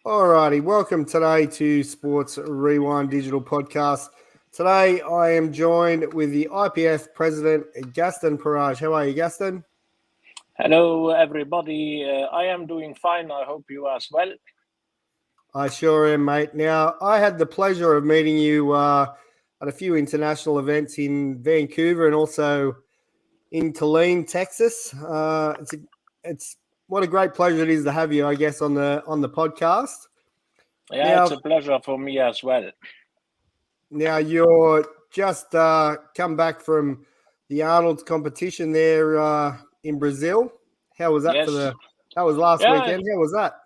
Alrighty, welcome today to Sports Rewind Digital Podcast. Today I am joined with the IPF President, Gaston Parage. How are you, Gaston? Hello, everybody. I am doing fine. I hope you as well. I sure am, mate. Now, I had the pleasure of meeting you at a few international events in Vancouver and also in Killeen, Texas. It's what a great pleasure it is to have you, I guess, on the podcast. Yeah, Now, it's a pleasure for me as well. Now you're just come back from the Arnold's competition there in Brazil. How was that Yes. That was last Yeah, weekend. How was that?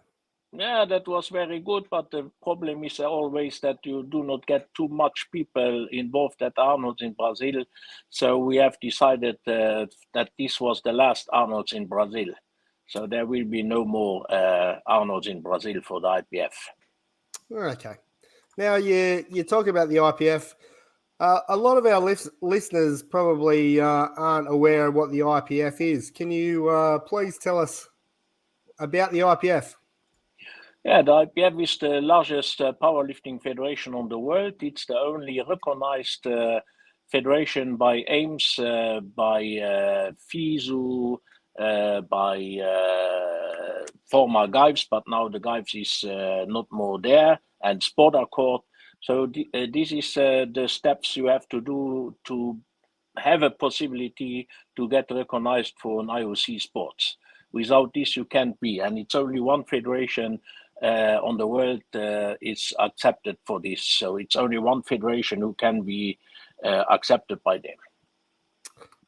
yeah, that was very good. But the problem is always that you do not get too much people involved at Arnold's in Brazil. So we have decided that this was the last Arnold's in Brazil. So there will be no more Arnold's in Brazil for the IPF. Okay. Now you talk about the IPF. A lot of our listeners probably aren't aware of what the IPF is. Can you please tell us about the IPF? Yeah, the IPF is the largest powerlifting federation on the world. It's the only recognized federation by AIMS, by FISU, by former GIVES, but now the GIVES is not more there, and Sport Accord. So this is the steps you have to do to have a possibility to get recognized for an IOC sports. Without this, you can't be, and it's only one federation on the world is accepted for this. So it's only one federation who can be accepted by them.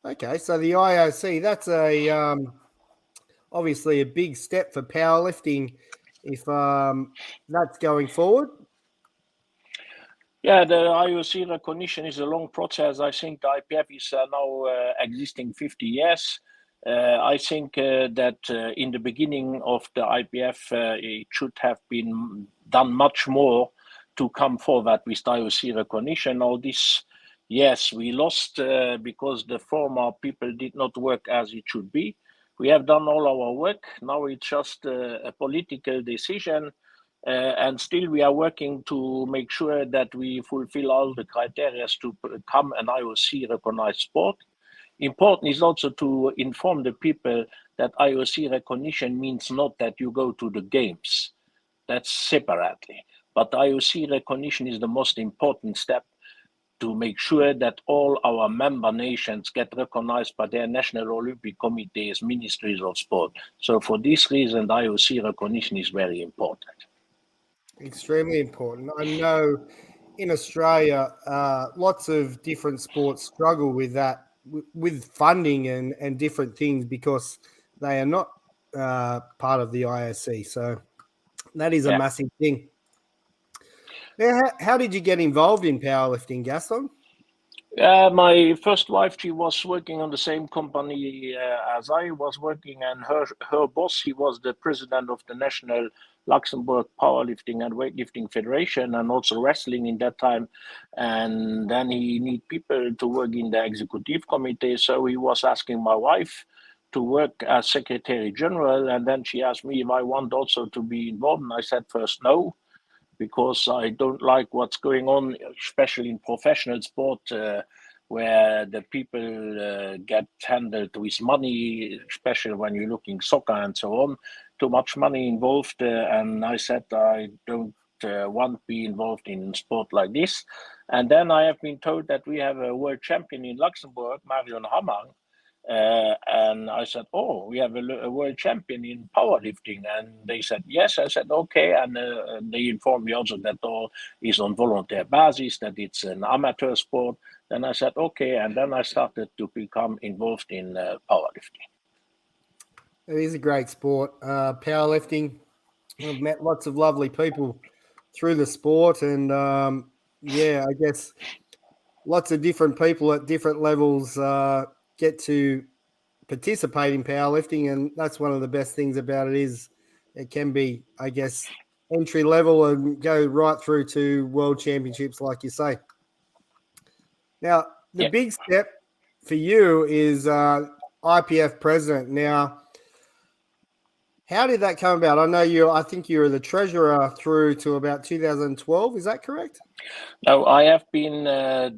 Okay, so the IOC, that's a obviously a big step for powerlifting if that's going forward. Yeah, the IOC recognition is a long process. I think the IPF is now existing 50 years. I think that in the beginning of the IPF, it should have been done much more to come forward with IOC recognition. All this, yes, we lost because the former people did not work as it should be. We have done all our work. Now it's just a political decision. And still, we are working to make sure that we fulfill all the criteria to become an IOC recognized sport. Important is also to inform the people that IOC recognition means not that you go to the games. That's separately. But IOC recognition is the most important step to make sure that all our member nations get recognized by their national Olympic committees, ministries of sport. So for this reason, the IOC recognition is very important. Extremely important. I know in Australia, lots of different sports struggle with that, with funding and different things because they are not part of the IOC. So that is a Yeah. massive thing. Now, how did you get involved in powerlifting, Gaston? My first wife, she was working on the same company as I was working, and her boss, he was the president of the National Luxembourg Powerlifting and Weightlifting Federation, and also wrestling in that time. And then he need people to work in the executive committee, so he was asking my wife to work as secretary general, and then she asked me if I want also to be involved, and I said first no, because I don't like what's going on, especially in professional sport, where the people get handled with money, especially when you're looking soccer and so on. Too much money involved, and I said I don't want to be involved in sport like this. And then I have been told that we have a world champion in Luxembourg, Marion Hamang, and I said, "Oh, we have a world champion in powerlifting." And they said, "Yes." I said, "Okay." And they informed me also that all is on volunteer basis, that it's an amateur sport. Then I said, "Okay." And then I started to become involved in powerlifting. It is a great sport, powerlifting. I've met lots of lovely people through the sport, and yeah, I guess lots of different people at different levels get to participate in powerlifting, and that's one of the best things about it is it can be, I guess, entry level and go right through to world championships, like you say. Now, the Yeah. big step for you is IPF president. Now, How did that come about? I think you were the treasurer through to about 2012. Is that correct? Now, I have been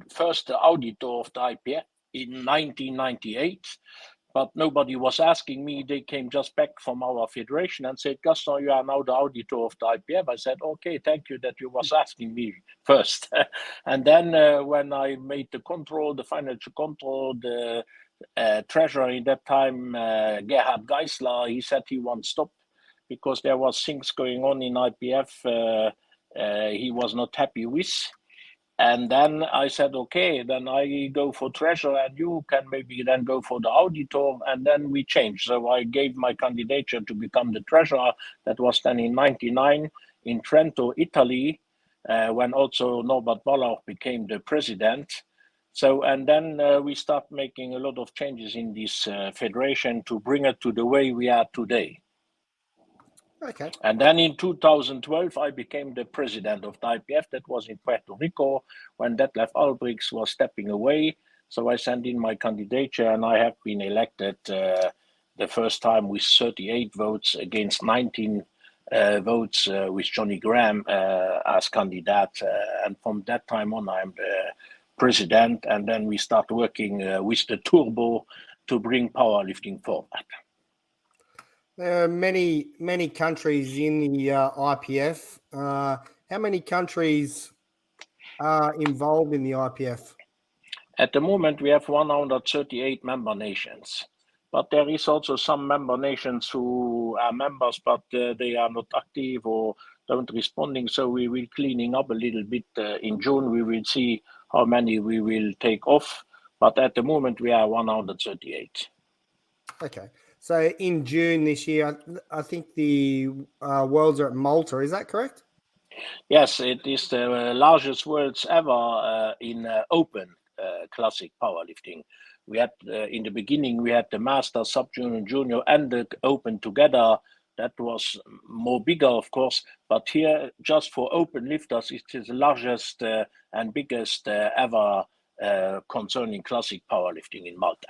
first the auditor of the IPF in 1998, but nobody was asking me. They came just back from our federation and said, Gaston, you are now the auditor of the IPF. I said, okay, thank you that you was asking me first. And then when I made the financial control, the treasurer in that time, Gerhard Geisler, he said he won't stop because there was things going on in IPF he was not happy with. And then I said, okay, then I go for treasurer and you can maybe then go for the auditor. And then we changed. So I gave my candidature to become the treasurer. That was then in 99 in Trento, Italy, when also Norbert Baller became the president. So, and then we start making a lot of changes in this federation to bring it to the way we are today. Okay. And then in 2012, I became the president of the IPF. That was in Puerto Rico when Detlef Albrechts was stepping away. So I sent in my candidature and I have been elected the first time with 38 votes against 19 votes with Johnny Graham as candidate. And from that time on, I'm the president. And then we start working with the turbo to bring powerlifting forward. There are many countries in the IPF. How many countries are involved in the IPF? At the moment, we have 138 member nations, but there is also some member nations who are members, but they are not active or don't responding. So we will cleaning up a little bit in June. We will see how many we will take off, but at the moment we are 138. Okay. So in June this year, I think the Worlds are at Malta. Is that correct? Yes, it is the largest Worlds ever in open classic powerlifting. We had in the beginning we had the Master, Sub Junior, Junior, and the Open together. That was more bigger, of course, but here just for open lifters, it is the largest and biggest ever concerning classic powerlifting in Malta.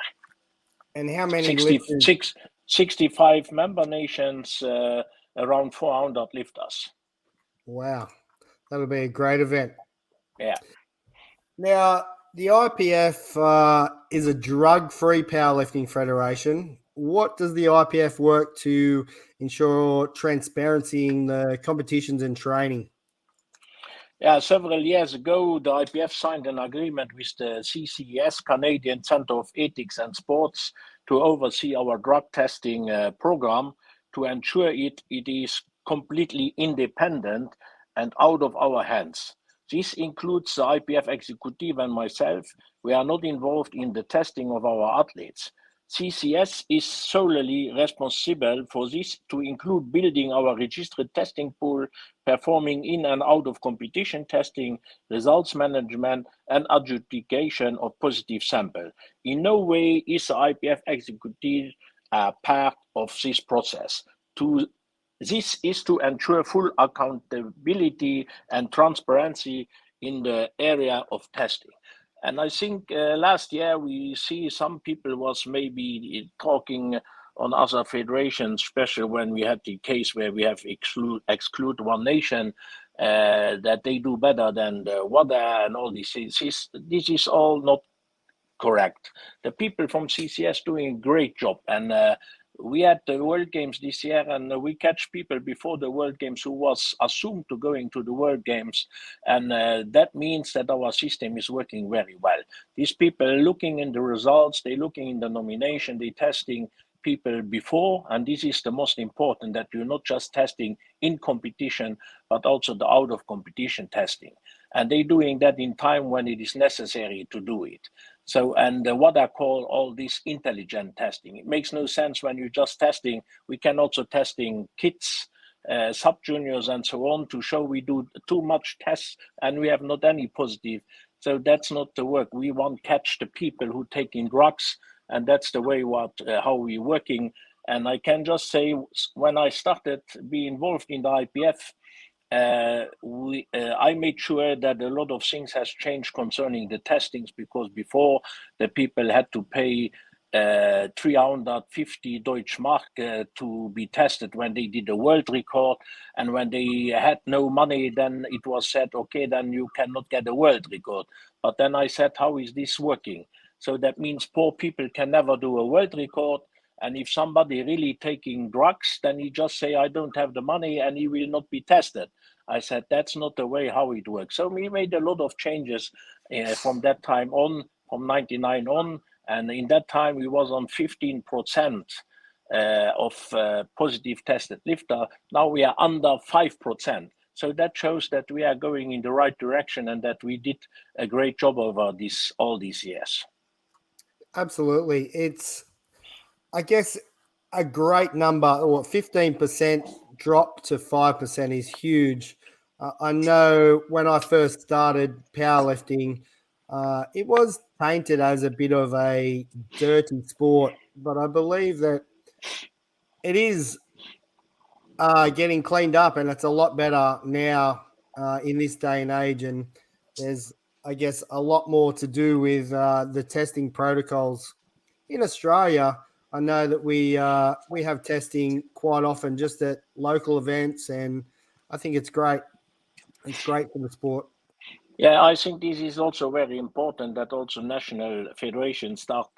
And how many lifters? 65 member nations, around 400 lifters. Wow, that'll be a great event. Yeah. Now, the IPF is a drug-free powerlifting federation. What does the IPF work to ensure transparency in the competitions and training? Yeah, several years ago, the IPF signed an agreement with the CCES, Canadian Centre of Ethics and Sports, to oversee our drug testing program to ensure it is completely independent and out of our hands. This includes the IPF executive and myself. We are not involved in the testing of our athletes. CCS is solely responsible for this to include building our registered testing pool, performing in and out of competition testing, results management, and adjudication of positive sample. In no way is the IPF executive part of this process. This is to ensure full accountability and transparency in the area of testing. And I think last year we see some people was maybe talking on other federations, especially when we had the case where we have exclude one nation, that they do better than the WADA and all these things. This is all not correct. The people from CCS doing a great job, and we had the World Games this year, and we catch people before the World Games who was assumed to going to the World Games, and that means that our system is working very well. These people looking in the results, they looking in the nomination, they testing people before, and this is the most important, that you're not just testing in competition, but also the out of competition testing. And they doing that in time when it is necessary to do it. So, and what I call all this intelligent testing. It makes no sense when you're just testing. We can also testing kids, sub-juniors and so on to show we do too much tests and we have not any positive. So that's not the work. We want catch the people who taking drugs, and that's the way how we're working. And I can just say, when I started be involved in the IPF, I made sure that a lot of things has changed concerning the testings, because before the people had to pay 350 Deutsche Mark to be tested when they did a world record. And when they had no money, then it was said, okay, then you cannot get a world record. But then I said, how is this working? So that means poor people can never do a world record. And if somebody really taking drugs, then he just say, I don't have the money, and he will not be tested. I said, that's not the way how it works. So we made a lot of changes from that time on, from 99 on. And in that time, we was on 15% of positive tested lifter. Now we are under 5%. So that shows that we are going in the right direction and that we did a great job over all these years. Absolutely. It's, I guess, a great number, or 15% drop to 5% is huge. I know when I first started powerlifting, it was painted as a bit of a dirty sport, but I believe that it is getting cleaned up, and it's a lot better now in this day and age. And there's, I guess, a lot more to do with the testing protocols in Australia. I know that we have testing quite often just at local events, and I think it's great. It's great for the sport. Yeah, I think this is also very important that also national federations start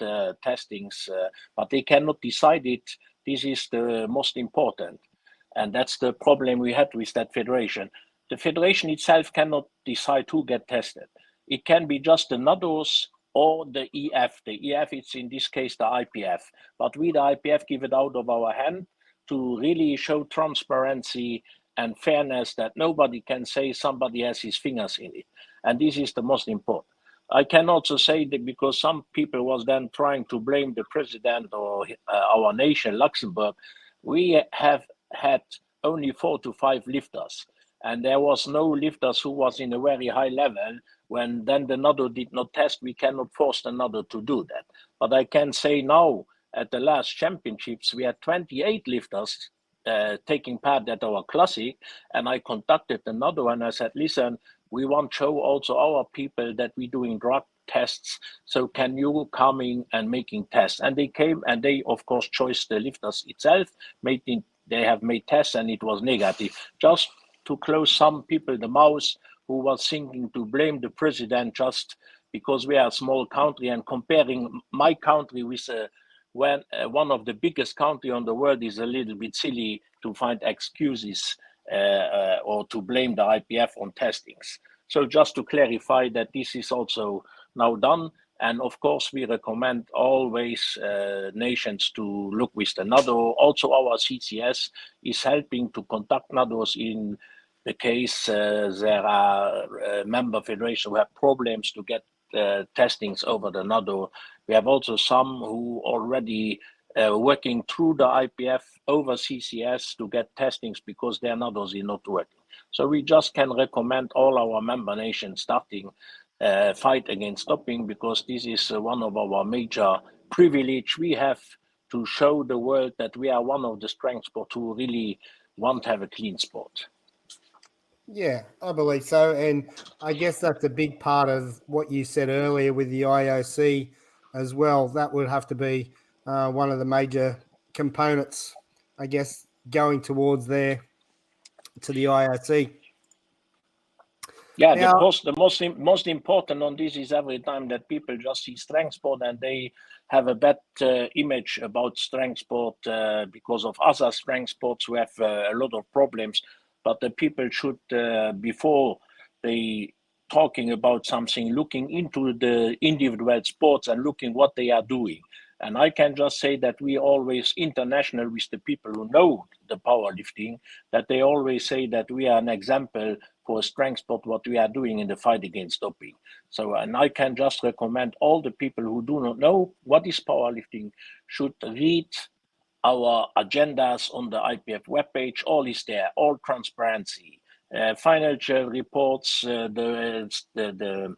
testings, but they cannot decide it. This is the most important. And that's the problem we had with that federation. The federation itself cannot decide who get tested. It can be just the NADOS or the EF. The EF, it's in this case the IPF. But we, the IPF, give it out of our hand to really show transparency and fairness, that nobody can say somebody has his fingers in it. And this is the most important. I can also say that because some people was then trying to blame the president or our nation, Luxembourg, we have had only 4 to 5 lifters. And there was no lifters who was in a very high level. When then the NADO did not test, we cannot force the NADO to do that. But I can say now, at the last championships, we had 28 lifters taking part at our classic, and I contacted the NADO and I said, listen, we want to show also our people that we're doing drug tests. So can you coming and making tests? And they came, and they of course chose the lifters itself. They have made tests and it was negative. Just to close some people the mouth who was thinking to blame the president just because we are a small country, and comparing my country with one of the biggest country on the world is a little bit silly to find excuses or to blame the IPF on testings. So just to clarify that this is also now done. And of course, we recommend always nations to look with the NADO. Also, our CCS is helping to contact NADOs in the case there are member federations who have problems to get testings over the NADO. We have also some who already working through the IPF over CCS to get testings because their NADOs are not working. So we just can recommend all our member nations starting fight against doping, because this is one of our major privilege we have to show the world that we are one of the strength sport who really want to have a clean sport. Yeah, I believe so. And I guess that's a big part of what you said earlier with the IOC as well. That would have to be one of the major components, I guess, going towards there to the IOC. Yeah, Now, of course, the most important on this is every time that people just see strength sport and they have a bad image about strength sport because of other strength sports who have a lot of problems. But the people should, before they talking about something, looking into the individual sports and looking what they are doing. And I can just say that we always international with the people who know the powerlifting, that they always say that we are an example for a strength sport, what we are doing in the fight against doping. So, and I can just recommend all the people who do not know what is powerlifting should read our agendas on the IPF webpage. All is there, all transparency, financial reports, the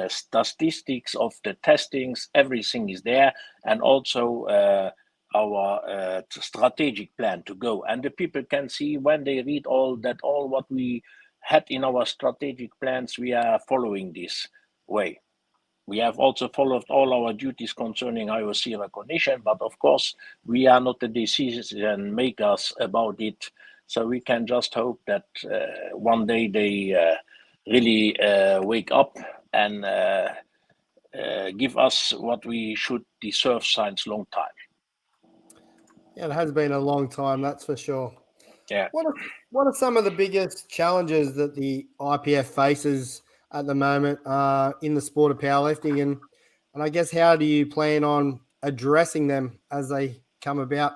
statistics of the testings, everything is there, and also our strategic plan to go. And the people can see when they read all what we had in our strategic plans, we are following this way. We have also followed all our duties concerning IOC recognition, but of course, we are not the decision makers about it. So we can just hope that one day they really wake up and give us what we should deserve since long time. Yeah, it has been a long time, that's for sure. Yeah. What are some of the biggest challenges that the IPF faces at the moment in the sport of powerlifting, and I guess how do you plan on addressing them as they come about?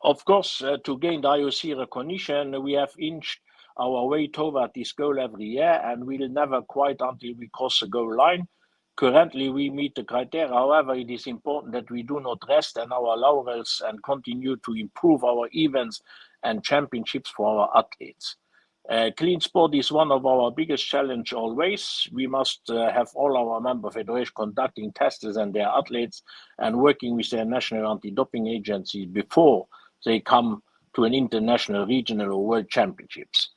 Of course, to gain the IOC recognition, we have inched our way toward this goal every year, and we'll never quite until we cross the goal line. Currently, we meet the criteria. However, it is important that we do not rest on our laurels and continue to improve our events and championships for our athletes. Clean sport is one of our biggest challenge always. We must have all our member federations conducting tests and their athletes and working with their national anti-doping agencies before they come to an international, regional, or world championships.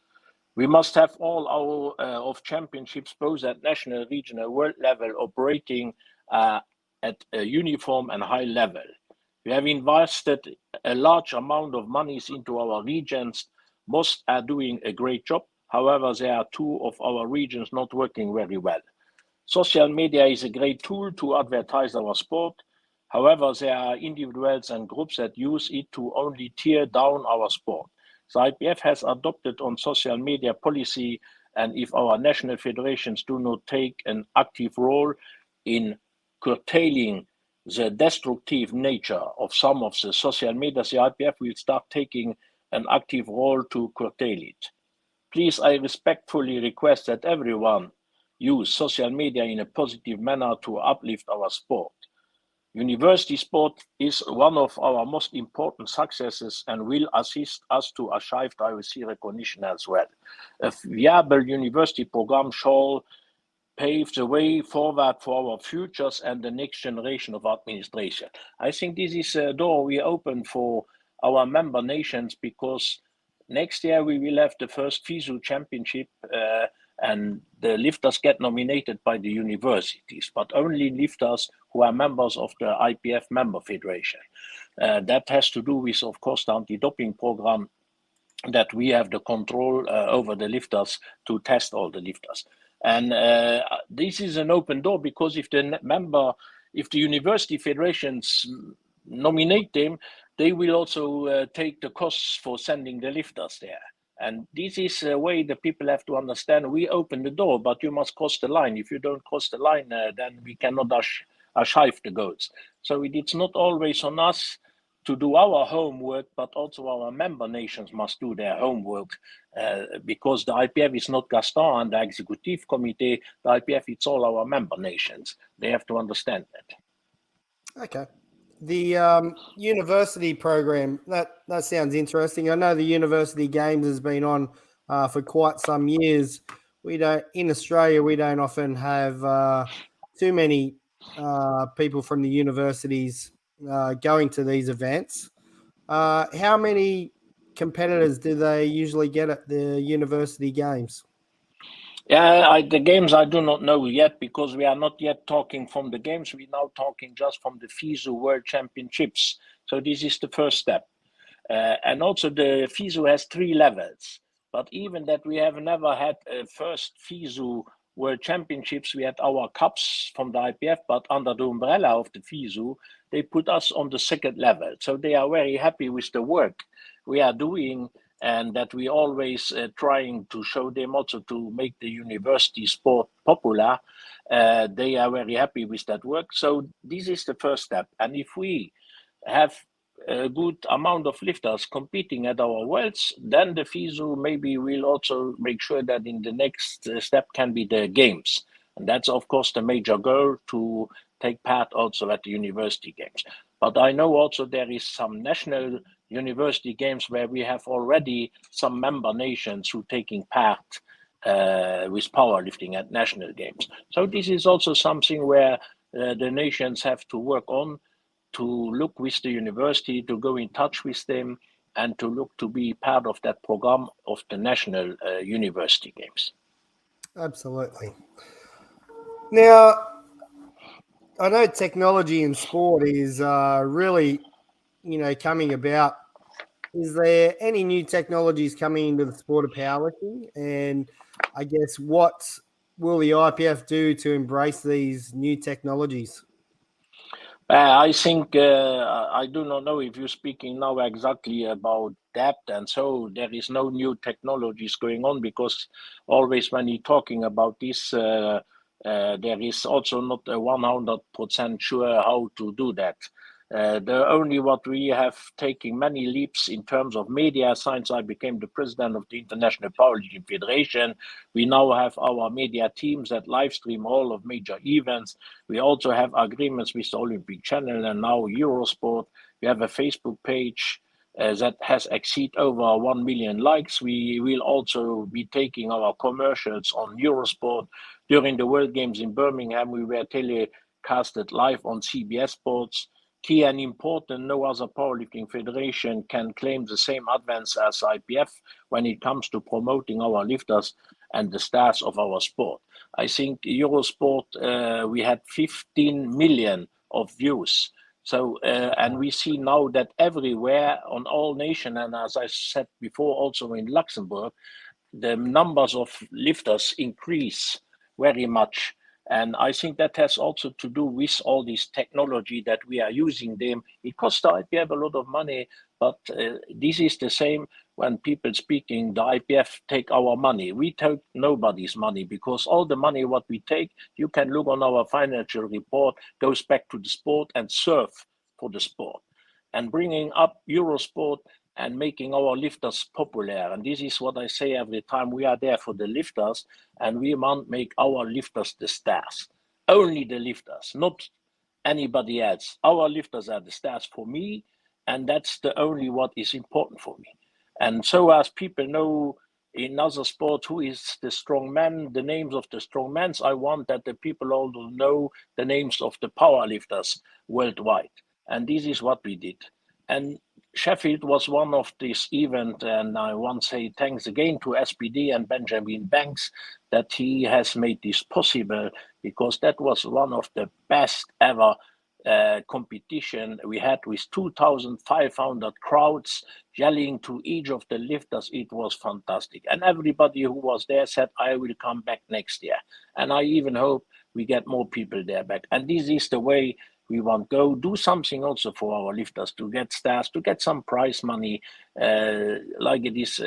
We must have all our of championships, both at national, regional, world level, operating at a uniform and high level. We have invested a large amount of monies into our regions. Most are doing a great job. However, there are two of our regions not working very well. Social media is a great tool to advertise our sport. However, there are individuals and groups that use it to only tear down our sport. The IPF has adopted on social media policy, and if our national federations do not take an active role in curtailing the destructive nature of some of the social media, the IPF will start taking an active role to curtail it. Please, I respectfully request that everyone use social media in a positive manner to uplift our sport. University sport is one of our most important successes and will assist us to achieve IOC recognition as well. A viable university program shall pave the way forward for our futures and the next generation of administration. I think this is a door we open for our member nations because next year we will have the first FISU championship and the lifters get nominated by the universities, but only lifters who are members of the IPF member federation. That has to do with, of course, the anti-doping program that we have the control over the lifters to test all the lifters. And this is an open door because if the university federations nominate them, they will also take the costs for sending the lifters there. And this is a way that people have to understand. We open the door, but you must cross the line. If you don't cross the line, then we cannot achieve the goals. So it's not always on us to do our homework, but also our member nations must do their homework because the IPF is not Gaston and the executive committee. The IPF, it's all our member nations. They have to understand that. Okay. The university program, that sounds interesting. I know the university games has been on for quite some years. In Australia, we don't often have too many people from the universities going to these events. How many competitors do they usually get at the university games? Yeah, the games I do not know yet because we are not yet talking from the games. We're now talking just from the FISU World Championships. So this is the first step. And also the FISU has 3 levels. But even that we have never had a first FISU World Championships, we had our cups from the IPF, but under the umbrella of the FISU, they put us on the second level. So they are very happy with the work we are doing and that we always trying to show them also to make the university sport popular. They are very happy with that work. So this is the first step. And if we have a good amount of lifters competing at our worlds, then the FISU maybe will also make sure that in the next step can be the games. And that's, of course, the major goal to take part also at the university games. But I know also there is some national university games where we have already some member nations who taking part with powerlifting at national games. So this is also something where the nations have to work on, to look with the university, to go in touch with them, and to look to be part of that program of the national university games. Absolutely. Now, I know technology in sport is really, coming about. Is there any new technologies coming into the sport of powerlifting? And I guess what will the IPF do to embrace these new technologies? I think I do not know if you're speaking now exactly about that, and so there is no new technologies going on because always when you're talking about this, there is also not a 100% sure how to do that. The only what we have taken many leaps in terms of media since I became the president of the International Powerlifting Federation. We now have our media teams that live stream all of major events. We also have agreements with the Olympic Channel and now Eurosport. We have a Facebook page that has exceeded over 1 million likes. We will also be taking our commercials on Eurosport. During the World Games in Birmingham, we were telecasted live on CBS Sports. Key and important, no other powerlifting federation can claim the same advance as IPF when it comes to promoting our lifters and the stars of our sport. I think Eurosport, we had 15 million of views. So, and we see now that everywhere on all nations, and as I said before, also in Luxembourg, the numbers of lifters increase very much. And I think that has also to do with all this technology that we are using them. It costs the IPF a lot of money, but this is the same when people speaking, the IPF take our money. We take nobody's money because all the money what we take, you can look on our financial report, goes back to the sport and serve for the sport. And bringing up Eurosport and making our lifters popular. And this is what I say every time we are there for the lifters, and we want to make our lifters the stars. Only the lifters, not anybody else. Our lifters are the stars for me, and that's the only what is important for me. And so as people know in other sports who is the strong man, the names of the strong men, I want that the people also know the names of the power lifters worldwide. And this is what we did. And Sheffield was one of these events, and I want to say thanks again to SPD and Benjamin Banks that he has made this possible, because that was one of the best ever competition we had with 2,500 crowds yelling to each of the lifters. It was fantastic. And everybody who was there said, I will come back next year. And I even hope we get more people there back. And this is the way we want to go. Do something also for our lifters to get stars, to get some prize money like it is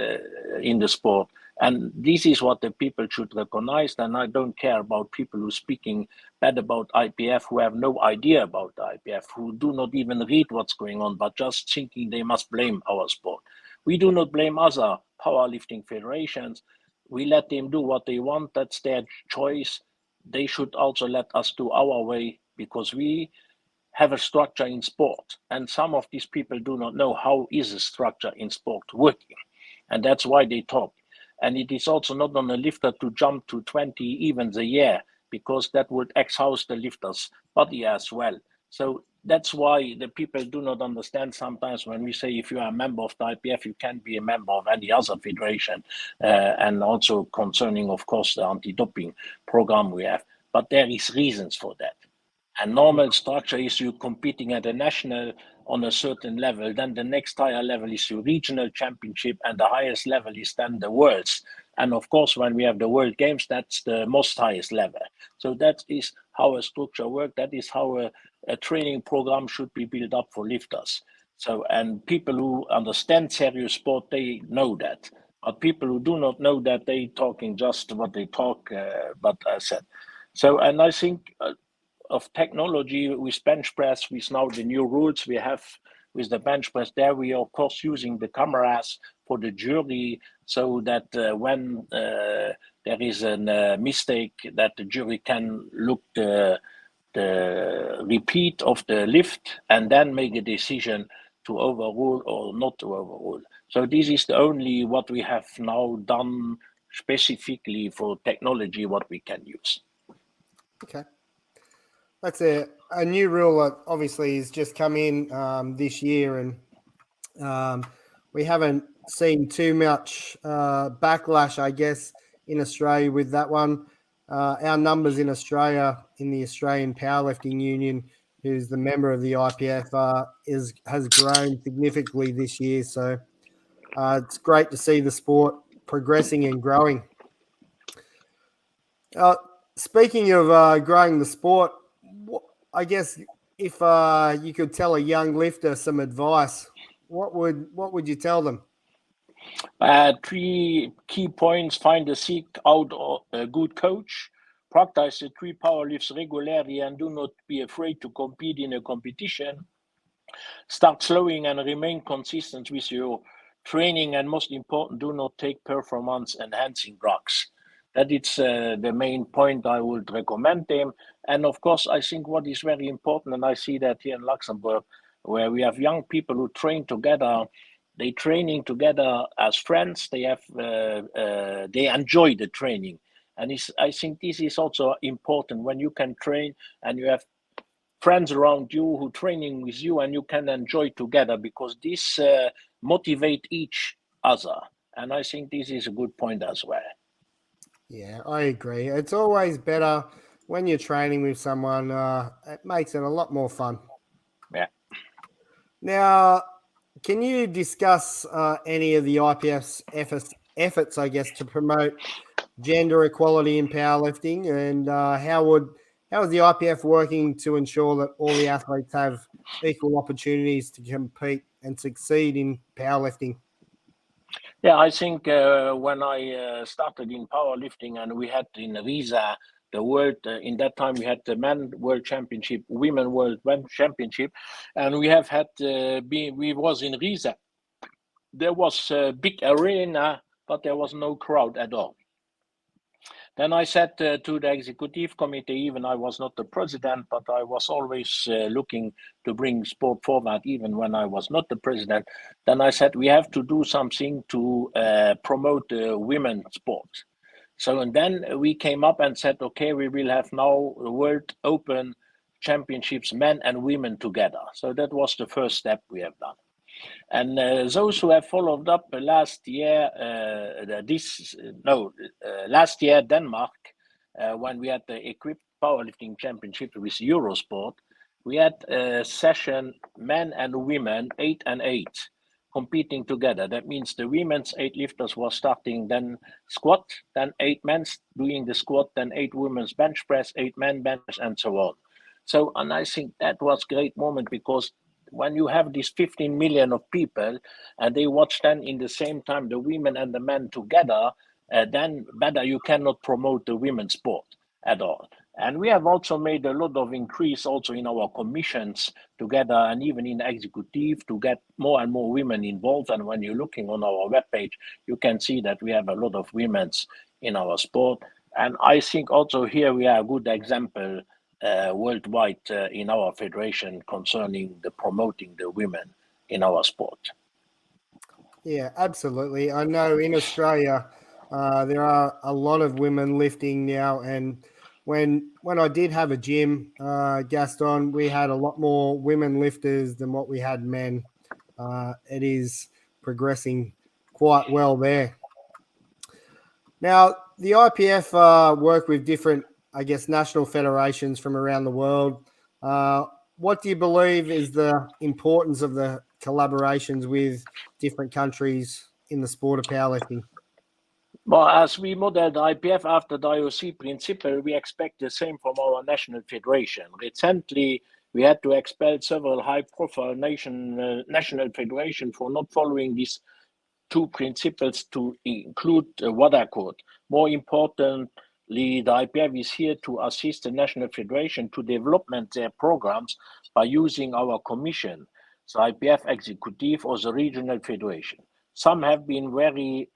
in the sport. And this is what the people should recognize. And I don't care about people who are speaking bad about IPF, who have no idea about the IPF, who do not even read what's going on, but just thinking they must blame our sport. We do not blame other powerlifting federations. We let them do what they want. That's their choice. They should also let us do our way, because we have a structure in sport, and some of these people do not know how is a structure in sport working, and that's why they talk. And it is also not on a lifter to jump to 20 events a year, because that would exhaust the lifter's body as well. So that's why the people do not understand sometimes when we say if you are a member of the IPF, you can be a member of any other federation, and also concerning, of course, the anti-doping program we have. But there is reasons for that. And normal structure is you competing at a national on a certain level. Then the next higher level is your regional championship, and the highest level is then the worlds. And of course, when we have the World Games, that's the most highest level. So that is how a structure works. That is how a training program should be built up for lifters. So, and people who understand serious sport, they know that. But people who do not know that, they talking just what they talk. But I said. So, and I think of technology with bench press, with now the new rules we have with the bench press, there we are of course using the cameras for the jury, so that when there is a mistake, that the jury can look the repeat of the lift and then make a decision to overrule or not to overrule. So this is the only what we have now done specifically for technology what we can use. Okay. That's a new rule that obviously has just come in this year, and we haven't seen too much backlash, I guess, in Australia with that one. our numbers in Australia, in the Australian Powerlifting Union, who's the member of the IPF, has grown significantly this year. So it's great to see the sport progressing and growing. Speaking of growing the sport, I guess if you could tell a young lifter some advice, what would you tell them? 3 key points: seek out a good coach, practice the 3 power lifts regularly, and do not be afraid to compete in a competition. Start slowing and remain consistent with your training, and most important, do not take performance enhancing drugs. That is the main point I would recommend them. And of course, I think what is very important, and I see that here in Luxembourg, where we have young people who train together, they training together as friends. They have they enjoy the training, and I think this is also important when you can train and you have friends around you who training with you, and you can enjoy together, because this motivate each other. And I think this is a good point as well. Yeah, I agree. It's always better when you're training with someone. It makes it a lot more fun. Yeah. Now, can you discuss any of the IPF's efforts, I guess, to promote gender equality in powerlifting, and how is the IPF working to ensure that all the athletes have equal opportunities to compete and succeed in powerlifting? Yeah, I think when I started in powerlifting, and we had in Riesa the world, in that time we had the men world championship, women world championship, and we have had we was in Riesa. There was a big arena, but there was no crowd at all. Then I said to the executive committee, even I was not the president, but I was always looking to bring sport forward, even when I was not the president. Then I said, we have to do something to promote women's sport. So, and then we came up and said, okay, we will have now the World Open Championships, men and women together. So that was the first step we have done. And those who have followed up last year, last year Denmark, when we had the equipped powerlifting championship with Eurosport, we had a session, men and women, 8 and 8, competing together. That means the women's 8 lifters were starting then squat, then 8 men doing the squat, then 8 women's bench press, 8 men bench, and so on. So, and I think that was a great moment, because when you have these 15 million of people and they watch then in the same time the women and the men together, then better you cannot promote the women's sport at all. And we have also made a lot of increase also in our commissions together, and even in executive, to get more and more women involved. And when you're looking on our webpage, you can see that we have a lot of women's in our sport. And I think also here we are a good example worldwide in our federation concerning the promoting the women in our sport. Yeah, absolutely. I know in Australia there are a lot of women lifting now, and when I did have a gym, Gaston, we had a lot more women lifters than what we had men. It is progressing quite well there. Now, the IPF work with different, I guess, national federations from around the world. What do you believe is the importance of the collaborations with different countries in the sport of powerlifting? Well, as we modeled IPF after the IOC principle, we expect the same from our national federation. Recently, we had to expel several high-profile national federations for not following these 2 principles, to include water code. More importantly, the IPF is here to assist the national federation to development their programs by using our commission, the IPF executive or the regional federation. Some have been very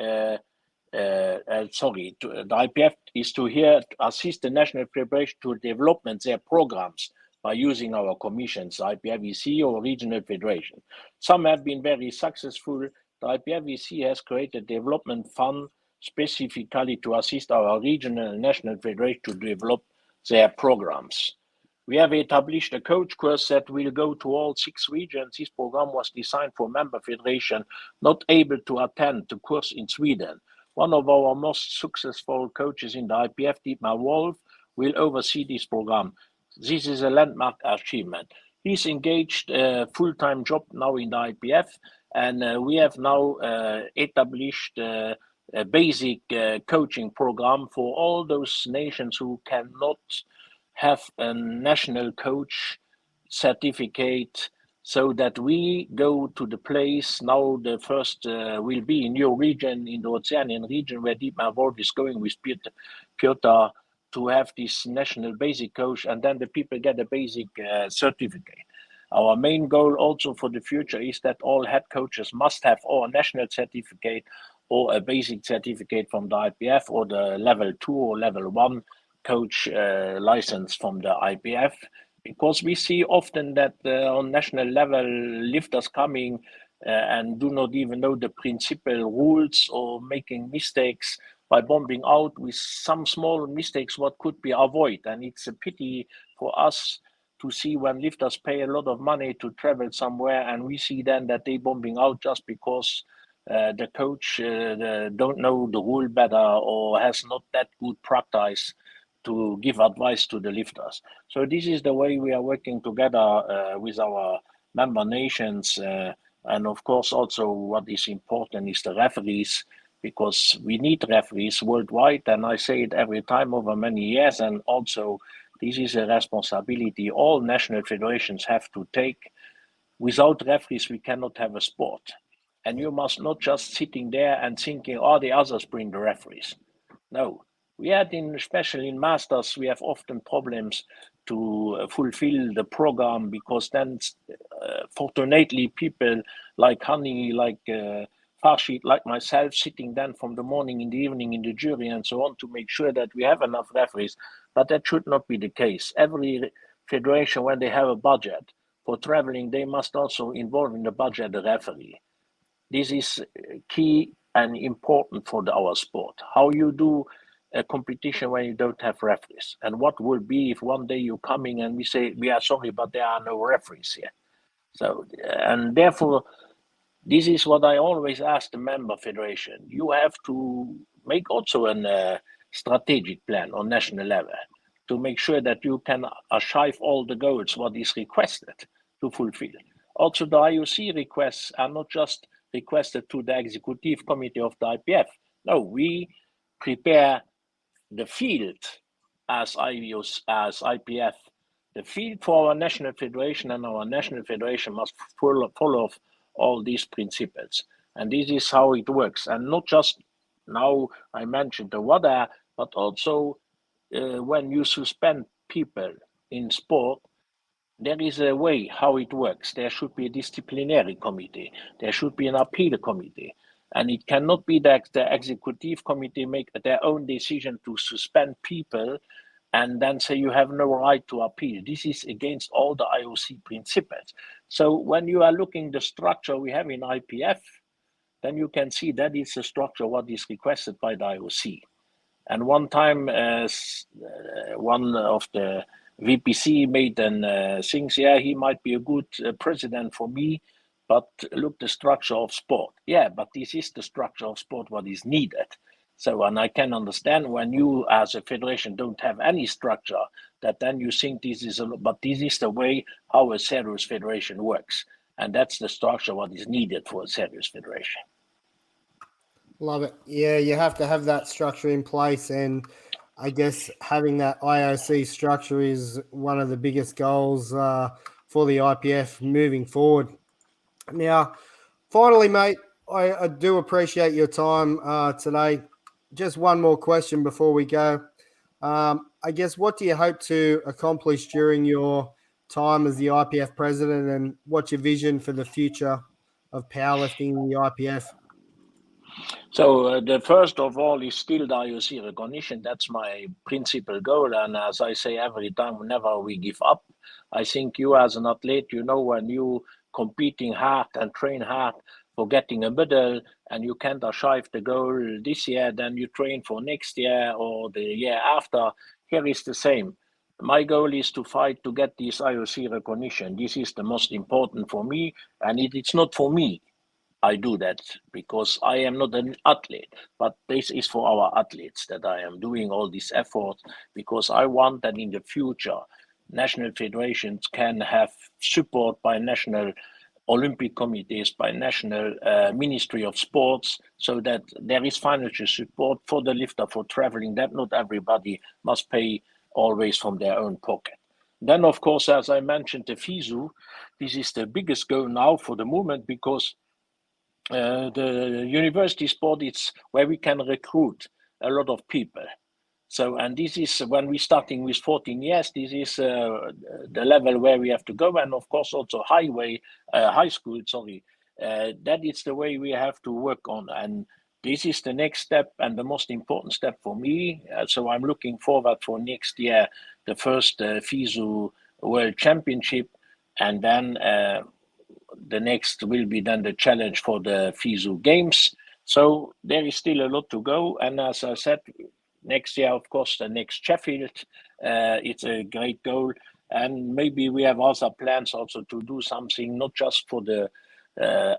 the IPF is to here to assist the national federation to development their programs by using our commissions, IPFEC or regional federation. Some have been very successful. The IPFEC has created a development fund specifically to assist our regional and national federation to develop their programs. We have established a coach course that will go to all 6 regions. This program was designed for member federation not able to attend the course in Sweden. One of our most successful coaches in the IPF, Dietmar Wolf, will oversee this program. This is a landmark achievement. He's engaged a full-time job now in the IPF, and we have now established a basic coaching program for all those nations who cannot have a national coach certificate, so that we go to the place now. The first will be in your region, in the Oceanian region, where Dietmar Wolf is going with Piotr to have this national basic coach, and then the people get a basic certificate. Our main goal also for the future is that all head coaches must have or a national certificate or a basic certificate from the IPF, or the level 2 or level 1 coach license from the IPF, because we see often that on national level lifters coming and do not even know the principal rules, or making mistakes by bombing out with some small mistakes what could be avoided. And it's a pity for us to see when lifters pay a lot of money to travel somewhere, and we see then that they bombing out just because the coach don't know the rule better, or has not that good practice to give advice to the lifters. So this is the way we are working together with our member nations. And of course, also what is important is the referees, because we need referees worldwide. And I say it every time over many years. And also, this is a responsibility all national federations have to take. Without referees, we cannot have a sport. And you must not just sitting there and thinking, oh, the others bring the referees. No, we had especially in masters, we have often problems to fulfill the program, because then, fortunately, people like Honey, like Farshid, like myself, sitting then from the morning in the evening in the jury and so on, to make sure that we have enough referees. But that should not be the case. Every federation, when they have a budget for traveling, they must also involve in the budget the referee. This is key and important for our sport. How you do a competition when you don't have referees, and what will be if one day you're coming and we say, we are sorry, but there are no referees here. So, and therefore, this is what I always ask the member federation. You have to make also a strategic plan on national level to make sure that you can achieve all the goals what is requested to fulfill. Also, the IOC requests are not just requested to the executive committee of the IPF. No, we prepare the field as IPF, the field for our national federation, and our national federation must follow all these principles. And this is how it works. And not just now I mentioned the water, but also when you suspend people in sport, there is a way how it works. There should be a disciplinary committee. There should be an appeal committee. And it cannot be that the executive committee make their own decision to suspend people and then say you have no right to appeal. This is against all the IOC principles. So when you are looking the structure we have in IPF, then you can see that is the structure what is requested by the IOC. And one time, one of the VPC made an things, yeah, he might be a good president for me, but look the structure of sport. Yeah, but this is the structure of sport what is needed. So, and I can understand when you as a federation don't have any structure, that then you think this is, but this is the way how a serious federation works. And that's the structure what is needed for a serious federation. Love it. Yeah, you have to have that structure in place, and I guess having that IOC structure is one of the biggest goals for the IPF moving forward. Now, finally, mate, I do appreciate your time today. Just one more question before we go. I guess, what do you hope to accomplish during your time as the IPF president, and what's your vision for the future of powerlifting in the IPF? So the first of all is still the IOC recognition. That's my principal goal. And as I say every time, never we give up. I think you as an athlete, you know, when you competing hard and train hard for getting a medal and you can't achieve the goal this year, then you train for next year or the year after. Here is the same. My goal is to fight to get this IOC recognition. This is the most important for me, and it's not for me. I do that because I am not an athlete, but this is for our athletes that I am doing all this effort because I want that in the future, national federations can have support by national Olympic committees, by national Ministry of Sports, so that there is financial support for the lifter for traveling, that not everybody must pay always from their own pocket. Then, of course, as I mentioned, the FISU, this is the biggest goal now for the moment because the university sport is where we can recruit a lot of people. So, and this is when we're starting with 14 years, this is the level where we have to go. And of course, also high school, sorry, that is the way we have to work on. And this is the next step and the most important step for me. So I'm looking forward for next year, the first FISU World Championship. And then the next will be then the challenge for the FISU Games. So there is still a lot to go. And as I said, next year, of course, the next Sheffield, it's a great goal. And maybe we have other plans also to do something, not just for the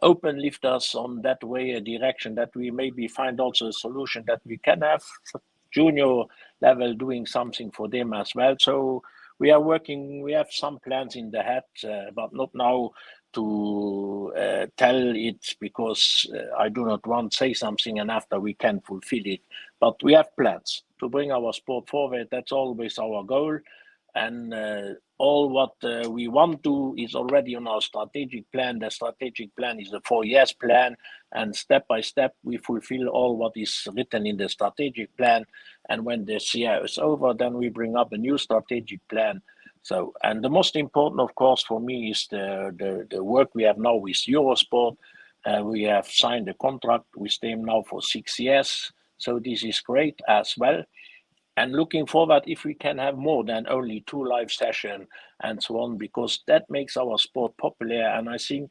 open lifters on that way, a direction that we maybe find also a solution that we can have junior level doing something for them as well. So we are working, we have some plans in the head, but not now to tell it because I do not want to say something and after we can fulfill it. But we have plans to bring our sport forward. That's always our goal. And all what we want to is already on our strategic plan. The strategic plan is a 4 years plan. And step by step, we fulfill all what is written in the strategic plan. And when this year is over, then we bring up a new strategic plan. So, and the most important, of course, for me is the work we have now with Eurosport. We have signed a contract with them now for 6 years. So this is great as well. And looking forward if we can have more than only 2 live sessions and so on, because that makes our sport popular. And I think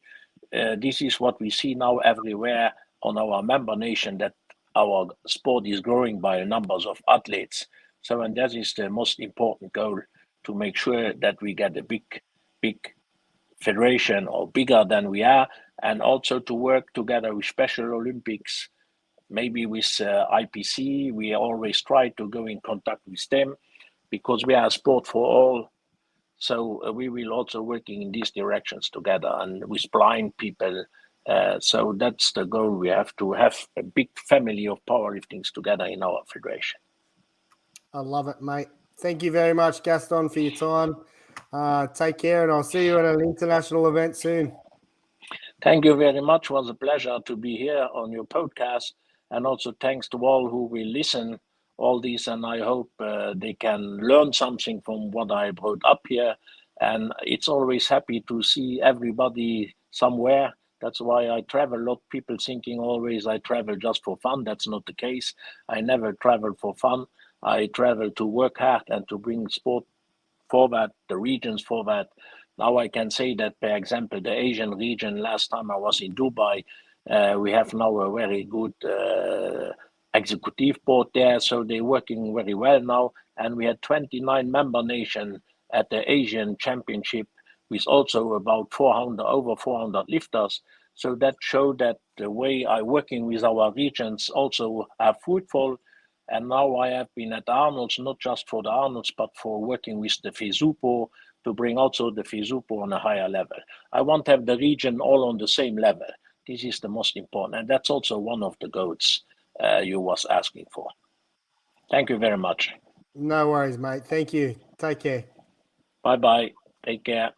this is what we see now everywhere on our member nation, that our sport is growing by numbers of athletes. So, and that is the most important goal, to make sure that we get a big federation or bigger than we are, and also to work together with Special Olympics, maybe with IPC. We always try to go in contact with them because we are a sport for all. So we will also working in these directions together and with blind people. So that's the goal. We have to have a big family of powerliftings together in our federation. I love it, mate. Thank you very much, Gaston, for your time. Take care, and I'll see you at an international event soon. Thank you very much. It was a pleasure to be here on your podcast. And also thanks to all who will listen all these. And I hope they can learn something from what I brought up here. And it's always happy to see everybody somewhere. That's why I travel a lot. People thinking always I travel just for fun. That's not the case. I never travel for fun. I travel to work hard and to bring sport forward, the regions forward. Now I can say that, for example, the Asian region, last time I was in Dubai, we have now a very good executive board there. So they're working very well now. And we had 29 member nations at the Asian Championship with also about 400, over 400 lifters. So that showed that the way I working with our regions also are fruitful. And now I have been at Arnold's, not just for the Arnold's, but for working with the FISUPO to bring also the FISUPO on a higher level. I want to have the region all on the same level. This is the most important. And that's also one of the goals you was asking for. Thank you very much. No worries, mate. Thank you. Take care. Bye-bye. Take care.